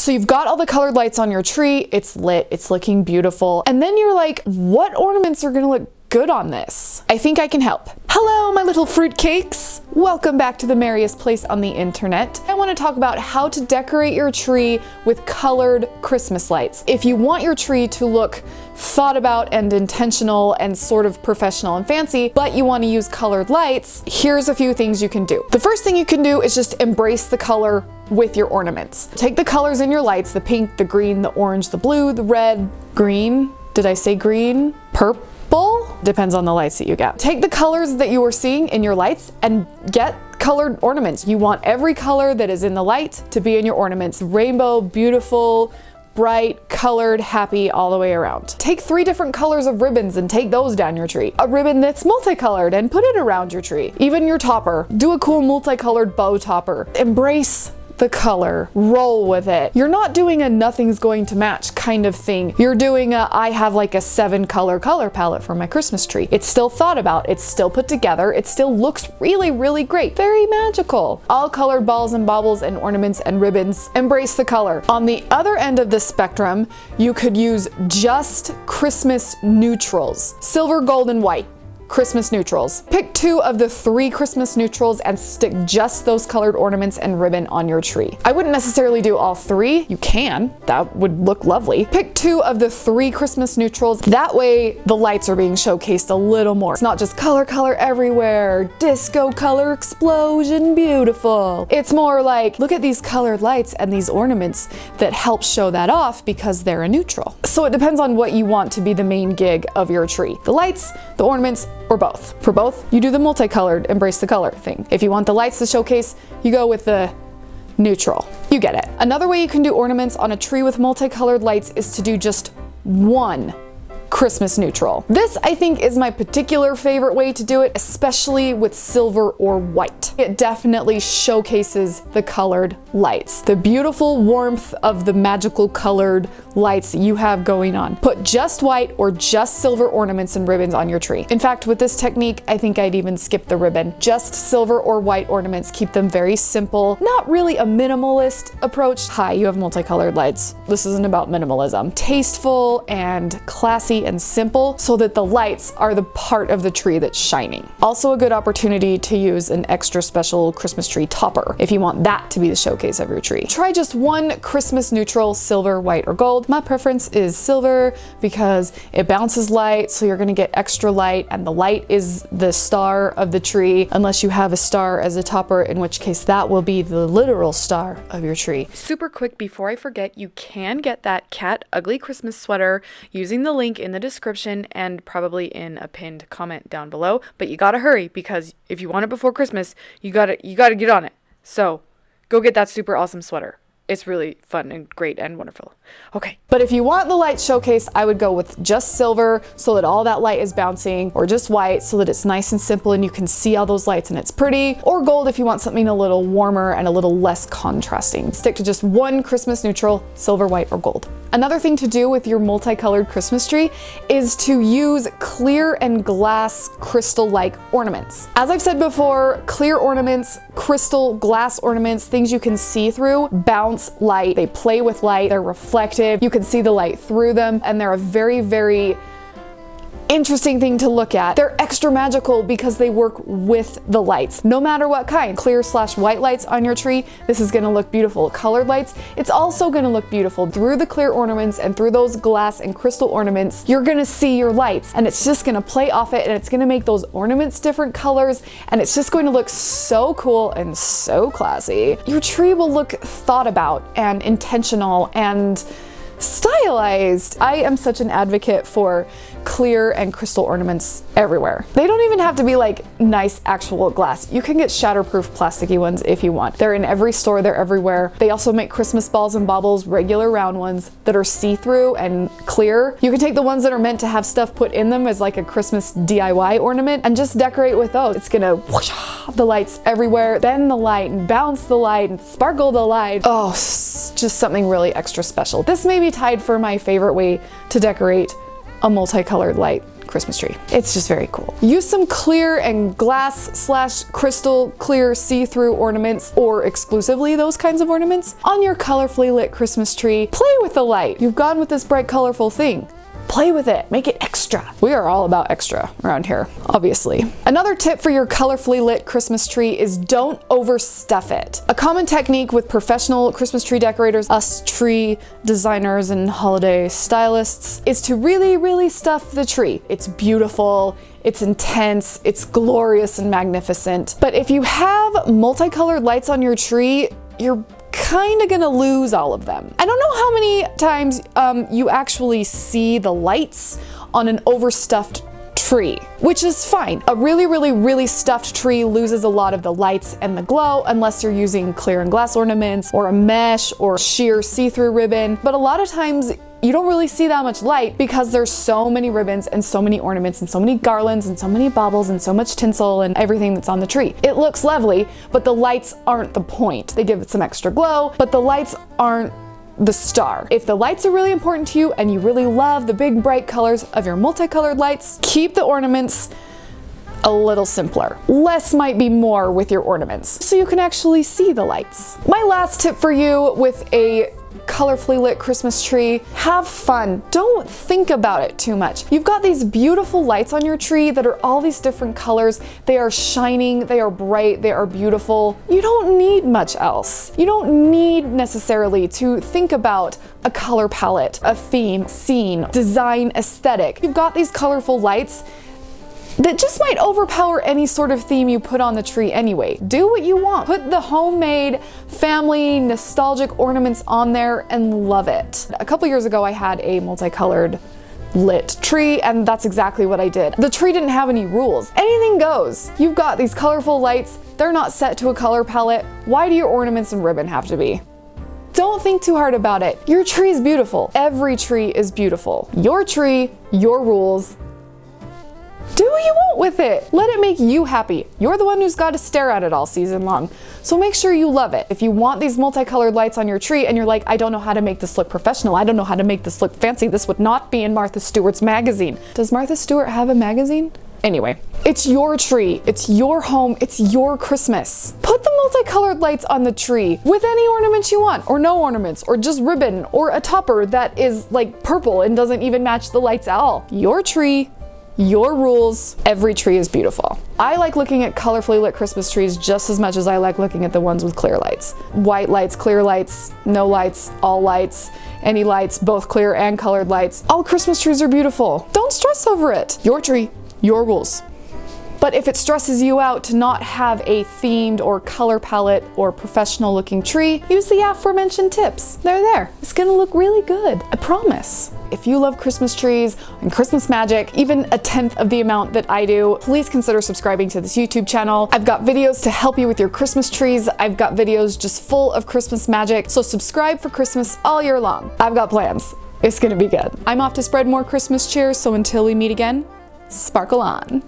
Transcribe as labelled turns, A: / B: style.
A: So you've got all the colored lights on your tree, it's lit, it's looking beautiful. And then you're like, what ornaments are gonna look good on this? I think I can help. Hello, my little fruitcakes. Welcome back to the merriest place on the internet. I want to talk about how to decorate your tree with colored Christmas lights. If you want your tree to look thought about and intentional and sort of professional and fancy, but you want to use colored lights, here's a few things you can do. The first thing you can do is just embrace the color with your ornaments. Take the colors in your lights, the pink, the green, the orange, the blue, the red, green. Did I say green? Purple? Depends on the lights that you get. Take the colors that you are seeing in your lights and get colored ornaments. You want every color that is in the light to be in your ornaments. Rainbow, beautiful, bright, colored, happy, all the way around. Take 3 different colors of ribbons and take those down your tree. A ribbon that's multicolored and put it around your tree. Even your topper. Do a cool multicolored bow topper. Embrace the color, roll with it. You're not doing a nothing's going to match kind of thing. You're doing a, I have like a 7-color color palette for my Christmas tree. It's still thought about, it's still put together, it still looks really, really great. Very magical. All colored balls and baubles and ornaments and ribbons. Embrace the color. On the other end of the spectrum, you could use just Christmas neutrals. Silver, gold, and white. Christmas neutrals. Pick 2 of the 3 Christmas neutrals and stick just those colored ornaments and ribbon on your tree. I wouldn't necessarily do all 3. You can. That would look lovely. Pick 2 of the 3 Christmas neutrals. That way the lights are being showcased a little more. It's not just color, color everywhere, disco color explosion, beautiful. It's more like, look at these colored lights and these ornaments that help show that off because they're a neutral. So it depends on what you want to be the main gig of your tree. The lights, the ornaments, or both. For both, you do the multicolored, embrace the color thing. If you want the lights to showcase, you go with the neutral. You get it. Another way you can do ornaments on a tree with multicolored lights is to do just 1 Christmas neutral. This, I think, is my particular favorite way to do it, especially with silver or white. It definitely showcases the colored lights, the beautiful warmth of the magical colored lights that you have going on. Put just white or just silver ornaments and ribbons on your tree. In fact, with this technique, I think I'd even skip the ribbon. Just silver or white ornaments, keep them very simple. Not really a minimalist approach. Hi, you have multicolored lights. This isn't about minimalism. Tasteful and classy and simple so that the lights are the part of the tree that's shining. Also a good opportunity to use an extra special Christmas tree topper if you want that to be the showcase of your tree. Try just 1 Christmas neutral, silver, white, or gold. My preference is silver because it bounces light, so you're gonna get extra light, and the light is the star of the tree, unless you have a star as a topper, in which case that will be the literal star of your tree. Super quick before I forget, you can get that cat ugly Christmas sweater using the link in the description and probably in a pinned comment down below, but you gotta hurry because if you want it before Christmas, you gotta get on it. So go get that super awesome sweater. It's really fun and great and wonderful. Okay. But if you want the light showcase, I would go with just silver so that all that light is bouncing, or just white so that it's nice and simple and you can see all those lights and it's pretty, or gold if you want something a little warmer and a little less contrasting. Stick to just 1 Christmas neutral, silver, white, or gold. Another thing to do with your multicolored Christmas tree is to use clear and glass crystal-like ornaments. As I've said before, clear ornaments, crystal, glass ornaments, things you can see through, bounce light. They play with light, they're reflective, you can see the light through them, and they're a very, very interesting thing to look at. They're extra magical because they work with the lights, no matter what kind. Clear/white lights on your tree, this is gonna look beautiful. Colored lights, it's also gonna look beautiful. Through the clear ornaments and through those glass and crystal ornaments, you're gonna see your lights, and it's just gonna play off it, and it's gonna make those ornaments different colors, and it's just going to look so cool and so classy. Your tree will look thought about and intentional and stylized. I am such an advocate for clear and crystal ornaments everywhere. They don't even have to be like nice actual glass. You can get shatterproof plasticky ones if you want. They're in every store, they're everywhere. They also make Christmas balls and baubles, regular round ones that are see-through and clear. You can take the ones that are meant to have stuff put in them as like a Christmas DIY ornament and just decorate with those. It's gonna whoosh, the lights everywhere, bend the light and bounce the light and sparkle the light. Oh, just something really extra special. This may be tied for my favorite way to decorate a multicolored light Christmas tree. It's just very cool. Use some clear and glass/crystal clear see-through ornaments, or exclusively those kinds of ornaments, on your colorfully lit Christmas tree. Play with the light. You've gone with this bright, colorful thing. Play with it, make it extra. We are all about extra around here, obviously. Another tip for your colorfully lit Christmas tree is don't overstuff it. A common technique with professional Christmas tree decorators, us tree designers and holiday stylists, is to really, really stuff the tree. It's beautiful, it's intense, it's glorious and magnificent. But if you have multicolored lights on your tree, you're kind of gonna lose all of them. I don't know how many times you actually see the lights on an overstuffed tree, which is fine. A really, really, really stuffed tree loses a lot of the lights and the glow unless you're using clear and glass ornaments or a mesh or sheer see-through ribbon. But a lot of times you don't really see that much light because there's so many ribbons and so many ornaments and so many garlands and so many baubles and so much tinsel and everything that's on the tree. It looks lovely, but the lights aren't the point. They give it some extra glow, but the lights aren't the star. If the lights are really important to you and you really love the big bright colors of your multicolored lights, keep the ornaments a little simpler. Less might be more with your ornaments, so you can actually see the lights. My last tip for you with a colorfully lit Christmas tree: have fun. Don't think about it too much. You've got these beautiful lights on your tree that are all these different colors. They are shining, they are bright, they are beautiful. You don't need much else. You don't need necessarily to think about a color palette, a theme, scene, design, aesthetic. You've got these colorful lights that just might overpower any sort of theme you put on the tree anyway. Do what you want. Put the homemade, family, nostalgic ornaments on there and love it. A couple years ago, I had a multicolored lit tree, and that's exactly what I did. The tree didn't have any rules. Anything goes. You've got these colorful lights. They're not set to a color palette. Why do your ornaments and ribbon have to be? Don't think too hard about it. Your tree is beautiful. Every tree is beautiful. Your tree, your rules. Do what you want with it. Let it make you happy. You're the one who's got to stare at it all season long. So make sure you love it. If you want these multicolored lights on your tree and you're like, I don't know how to make this look professional, I don't know how to make this look fancy, this would not be in Martha Stewart's magazine. Does Martha Stewart have a magazine? Anyway, it's your tree, it's your home, it's your Christmas. Put the multicolored lights on the tree with any ornaments you want, or no ornaments, or just ribbon, or a topper that is like purple and doesn't even match the lights at all. Your tree, your rules. Every tree is beautiful. I like looking at colorfully lit Christmas trees just as much as I like looking at the ones with clear lights. White lights, clear lights, no lights, all lights, any lights, both clear and colored lights. All Christmas trees are beautiful. Don't stress over it. Your tree, your rules. But if it stresses you out to not have a themed or color palette or professional looking tree, use the aforementioned tips. They're there. It's gonna look really good, I promise. If you love Christmas trees and Christmas magic, even a tenth of the amount that I do, please consider subscribing to this YouTube channel. I've got videos to help you with your Christmas trees. I've got videos just full of Christmas magic. So subscribe for Christmas all year long. I've got plans. It's gonna be good. I'm off to spread more Christmas cheer, so until we meet again, sparkle on.